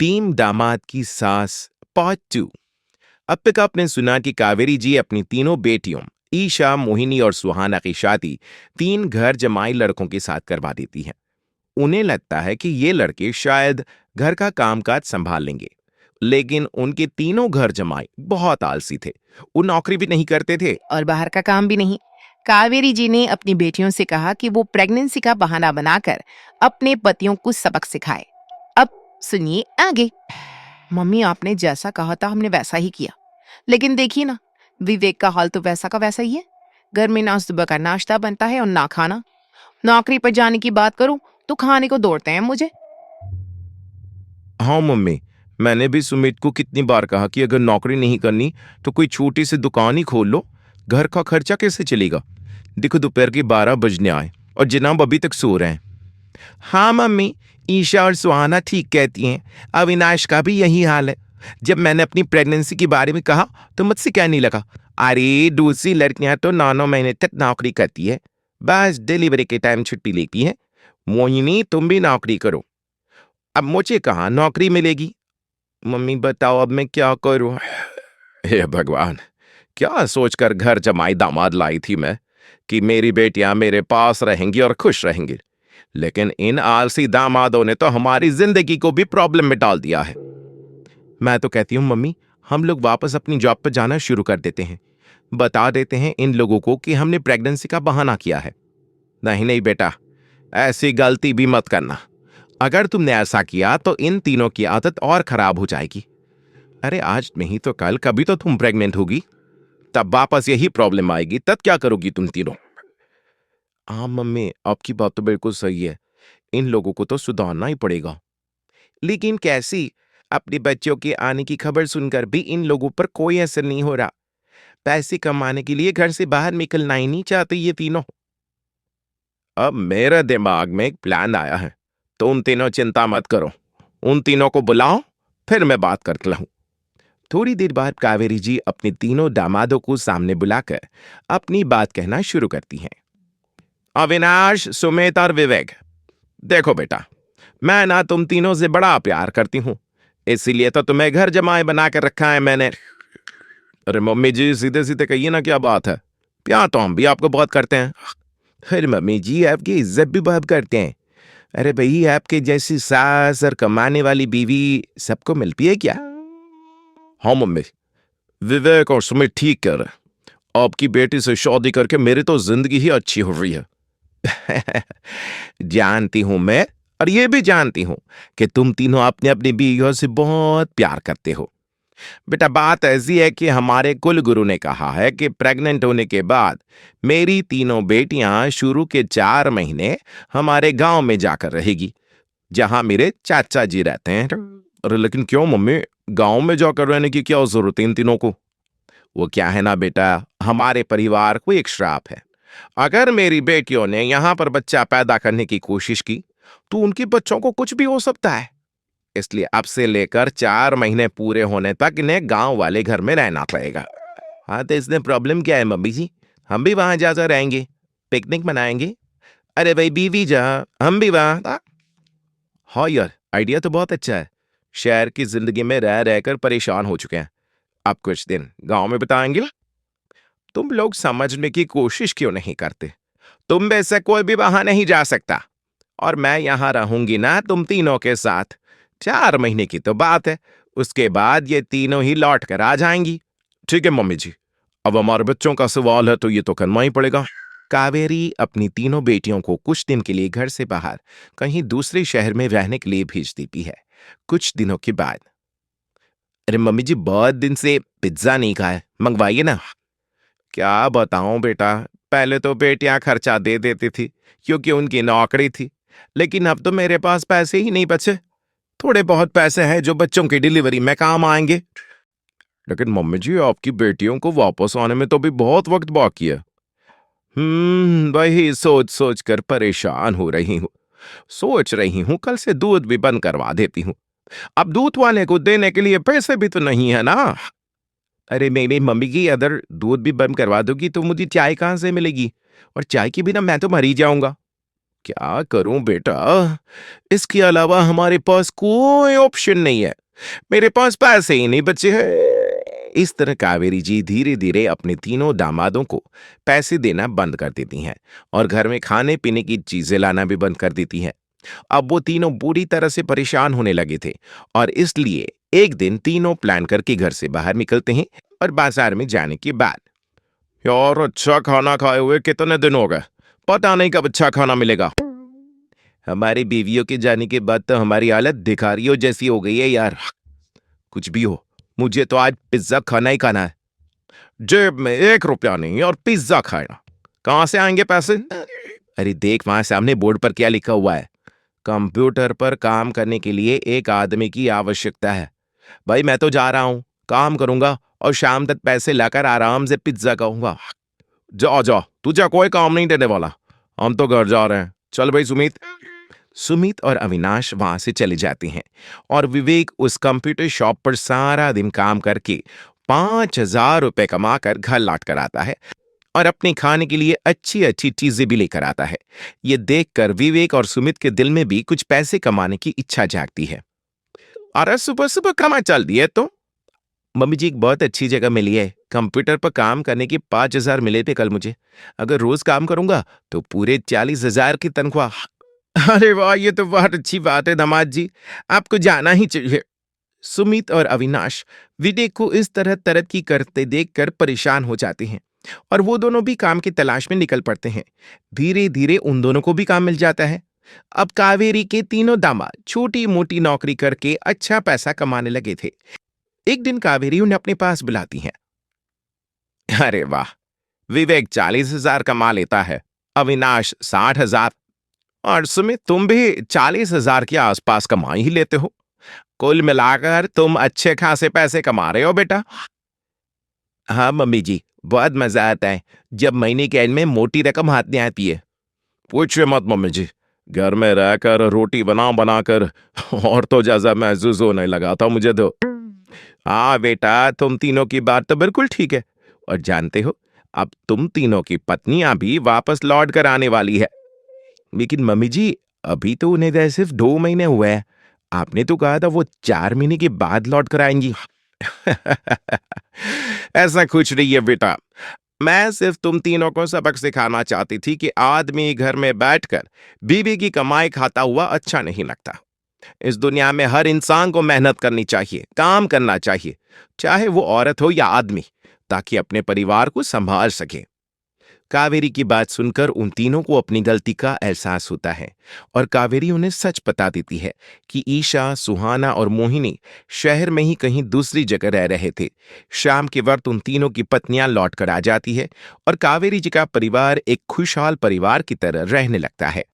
तीन दामाद की सास पार्ट 2। अब तक आपने सुना कि कावेरी जी अपनी तीनों बेटियों ईशा, मोहिनी और सुहाना की शादी तीन घर जमाई लड़कों के साथ करवा देती हैं। उन्हें लगता है कि ये लड़के शायद घर का कामकाज संभाल लेंगे, लेकिन उनके तीनों घर जमाई बहुत आलसी थे। वो नौकरी भी नहीं करते थे। और बाहर का काम भी नहीं। कावेरी जी ने अपनी बेटियों से कहा कि वो प्रेगनेंसी का बहाना बनाकर अपने पतियों को सबक सिखाए। अब सुनिए आगे। मम्मी, आपने जैसा कहा था हमने वैसा ही किया, लेकिन देखिए ना, विवेक का हाल तो वैसा का वैसा ही है। घर में ना सुबह का नाश्ता बनता है और ना खाना। नौकरी पर जाने की बात करूं तो खाने को दौड़ते हैं मुझे। हाँ मम्मी, मैंने भी सुमित को कितनी बार कहा कि अगर नौकरी नहीं करनी तो कोई छोटी सी दुकान ही खोल लो। घर का खर्चा कैसे चलेगा? देखो दोपहर के 12 बजने आए और जनाब अभी तक सो रहे हैं। हाँ मम्मी, ईशा और सुहाना ठीक कहती हैं। अविनाश का भी यही हाल है। जब मैंने अपनी प्रेगनेंसी के बारे में कहा तो मुझसे कहने लगा, अरे दूसरी लड़कियां तो 9 महीने तक नौकरी करती है, बस डिलीवरी के टाइम छुट्टी लेती है। मोहिनी, तुम भी नौकरी करो। अब मुझे कहाँ नौकरी मिलेगी? मम्मी बताओ अब मैं क्या करूं? हे भगवान, क्या सोचकर घर जमाई दामाद लाई थी मैं कि मेरी बेटियां मेरे पास रहेंगी और खुश रहेंगी। लेकिन इन आलसी दामादों ने तो हमारी जिंदगी को भी प्रॉब्लम में डाल दिया है। मैं तो कहती हूँ मम्मी, हम लोग वापस अपनी जॉब पर जाना शुरू कर देते हैं। बता देते हैं इन लोगों को कि हमने प्रेगनेंसी का बहाना किया है। नहीं नहीं बेटा, ऐसी गलती भी मत करना। अगर तुमने ऐसा किया तो इन तीनों की आदत और खराब हो जाएगी। अरे आज नहीं तो कल कभी तो तुम प्रेग्नेंट होगी, तब वापस यही प्रॉब्लम आएगी। तब क्या करोगी तुम तीनों? हाँ मम्मी, आपकी बात तो बिल्कुल सही है। इन लोगों को तो सुधारना ही पड़ेगा। लेकिन कैसी? अपने बच्चों के आने की खबर सुनकर भी इन लोगों पर कोई असर नहीं हो रहा। पैसे कमाने के लिए घर से बाहर निकलना ही नहीं चाहते ये तीनों। अब मेरे दिमाग में एक प्लान आया है। तुम तीनों चिंता मत करो, उन तीनों को बुलाओ, फिर मैं बात करता हूं। थोड़ी देर बाद कावेरी जी अपने तीनों दामादों को सामने बुलाकर अपनी बात कहना शुरू करती हैं। अविनाश, सुमित और विवेक, देखो बेटा, मैं ना तुम तीनों से बड़ा प्यार करती हूं, इसीलिए तो तुम्हें घर जमाए बना कर रखा है मैंने। अरे मम्मी जी, सीधे सीधे कहिए ना, क्या बात है? प्यार तो हम भी आपको बहुत करते हैं। अरे मम्मी जी, आपकी इज्जत भी बहुत करते हैं। अरे भाई, आपके जैसी सास और कमाने वाली बीवी सबको मिलती है क्या? हाँ मम्मी, विवेक और सुमित ठीक कह रहे हैं। आपकी बेटी से शादी करके मेरी तो जिंदगी ही अच्छी हो रही है। जानती हूं मैं, और ये भी जानती हूं कि तुम तीनों अपने अपनी बीवियों से बहुत प्यार करते हो। बेटा, बात ऐसी है कि हमारे कुल गुरु ने कहा है कि प्रेग्नेंट होने के बाद मेरी तीनों बेटियां शुरू के 4 महीने हमारे गांव में जाकर रहेगी, जहां मेरे चाचा जी रहते हैं। अरे लेकिन क्यों मम्मी, गांव में जाकर रहने की क्या जरूरत है इन तीनों को? वो क्या है ना बेटा, हमारे परिवार को एक श्राप है। अगर मेरी बेटियों ने यहां पर बच्चा पैदा करने की कोशिश की तो उनके बच्चों को कुछ भी हो सकता है। इसलिए अब से लेकर 4 महीने पूरे होने तक इन्हें गांव वाले घर में रहना पड़ेगा। हाँ तो इसमें प्रॉब्लम क्या है मम्मी जी? हम भी वहां जाकर रहेंगे, पिकनिक मनाएंगे। अरे भाई बीवी जा, हम भी वहां। हाँ यार, आइडिया तो बहुत अच्छा है। शहर की जिंदगी में रह रहकर परेशान हो चुके हैं, अब कुछ दिन गांव में बिताएंगे। तुम लोग समझने की कोशिश क्यों नहीं करते? तुम में से कोई भी वहां नहीं जा सकता, और मैं यहां रहूंगी ना तुम तीनों के साथ। 4 महीने की तो बात है, उसके बाद ये तीनों ही लौट कर आ जाएंगी। ठीक है मम्मी जी, अब हमारे बच्चों का सवाल है तो ये तो करना ही पड़ेगा। कावेरी अपनी तीनों बेटियों को कुछ दिन के लिए घर से बाहर कहीं दूसरे शहर में रहने के लिए भेज देती है। कुछ दिनों के बाद, अरे मम्मी जी, बहुत दिन से पिज्जा नहीं खाया, मंगवाइए ना। क्या बताऊं बेटा, पहले तो बेटियां खर्चा दे देती थी क्योंकि उनकी नौकरी थी, लेकिन अब तो मेरे पास पैसे ही नहीं बचे। थोड़े बहुत पैसे हैं जो बच्चों की डिलीवरी में काम आएंगे। लेकिन मम्मी जी, आपकी बेटियों को वापस आने में तो भी बहुत वक्त बाकी है। वही सोच सोच कर परेशान हो रही हूँ। सोच रही हूँ कल से दूध भी बंद करवा देती हूँ। अब दूध वाले को देने के लिए पैसे भी तो नहीं है ना। अरे मेरी मम्मी की, अगर दूध भी बंद करवा दोगी तो मुझे चाय कहाँ से मिलेगी? और चाय के बिना मैं तो मर ही जाऊंगा। क्या करूं बेटा, इसके अलावा हमारे पास कोई ऑप्शन नहीं है। मेरे पास पैसे ही नहीं बचे हैं। इस तरह कावेरी जी धीरे धीरे अपने तीनों दामादों को पैसे देना बंद कर देती हैं और घर में खाने पीने की चीजें लाना भी बंद कर देती हैं। अब वो तीनों बुरी तरह से परेशान होने लगे थे और इसलिए एक दिन तीनों प्लान करके घर से बाहर निकलते हैं और बाजार में जाने के बाद, यार अच्छा खाना खाए हुए कितने दिन हो गए, पता नहीं कब अच्छा खाना मिलेगा। हमारी बीवियों के जाने के बाद तो हमारी हालत भिखारियों जैसी हो गई है यार। कुछ भी हो, मुझे तो आज पिज्जा खाना ही खाना है। जेब में 1 रुपया नहीं और पिज्जा खाना, कहां से आएंगे पैसे? अरे देख वहां सामने बोर्ड पर क्या लिखा हुआ है, कंप्यूटर पर काम करने के लिए एक आदमी की आवश्यकता है। भाई मैं तो जा रहा हूं, काम करूंगा और शाम तक पैसे लाकर आराम से पिज्जा खाऊंगा। जा जा, तुझे कोई काम नहीं देने वाला, हम तो घर जा रहे हैं। चल भाई सुमित। सुमित और अविनाश वहां से चले जाते हैं और विवेक उस कंप्यूटर शॉप पर सारा दिन काम करके 5,000 रुपए कमाकर घर लौट कर आता है और अपने खाने के लिए अच्छी अच्छी चीजें भी लेकर आता है। ये देखकर विवेक और सुमित के दिल में भी कुछ पैसे कमाने की इच्छा जागती है। अरे सुबह सुबह कमा चल दिए तो? मम्मी जी एक बहुत अच्छी जगह मिली है, कंप्यूटर पर काम करने के 5,000 मिले थे कल मुझे। अगर रोज काम करूंगा तो पूरे 40,000 की तनख्वाह। अरे वाह, ये तो बहुत अच्छी बात है दामाद जी, आपको जाना ही चाहिए। सुमित और अविनाश विवेक को इस तरह तरक्की करते देखकर परेशान हो जाते हैं और वो दोनों भी काम की तलाश में निकल पड़ते हैं। धीरे धीरे उन दोनों को भी काम मिल जाता है। अब कावेरी के तीनों दामाद छोटी मोटी नौकरी करके अच्छा पैसा कमाने लगे थे। एक दिन कावेरी उन्हें अपने पास बुलाती है। अरे वाह, विवेक 40,000 कमा लेता है, अविनाश 60,000 और सुमित तुम भी 40,000 के आसपास कमा ही लेते हो। कुल मिलाकर तुम अच्छे खासे पैसे कमा रहे हो बेटा। हाँ मम्मी जी, बहुत मजा आता है जब महीने के एंड में मोटी रकम हाथ में आती है। पूछिए मत मम्मी जी, घर में रहकर रोटी बना बनाकर और तो जैसा महसूस होने लगा था मुझे तो। हाँ बेटा, तुम तीनों की बात तो बिल्कुल ठीक है और जानते हो अब तुम तीनों की पत्नियां भी वापस लौट कर आने वाली है। लेकिन मम्मी जी, अभी तो उन्हें गए सिर्फ 2 महीने हुए हैं, आपने तो कहा था वो 4 महीने के बाद लौट कर आएंगी। ऐसा कुछ नहीं है बेटा, मैं सिर्फ तुम तीनों को सबक सिखाना चाहती थी कि आदमी घर में बैठकर बीवी की कमाई खाता हुआ अच्छा नहीं लगता। इस दुनिया में हर इंसान को मेहनत करनी चाहिए, काम करना चाहिए, चाहे वो औरत हो या आदमी, ताकि अपने परिवार को संभाल सके। कावेरी की बात सुनकर उन तीनों को अपनी गलती का एहसास होता है और कावेरी उन्हें सच बता देती है कि ईशा, सुहाना और मोहिनी शहर में ही कहीं दूसरी जगह रह रहे थे। शाम के वक्त उन तीनों की पत्नियां लौट कर आ जाती है और कावेरी जी का परिवार एक खुशहाल परिवार की तरह रहने लगता है।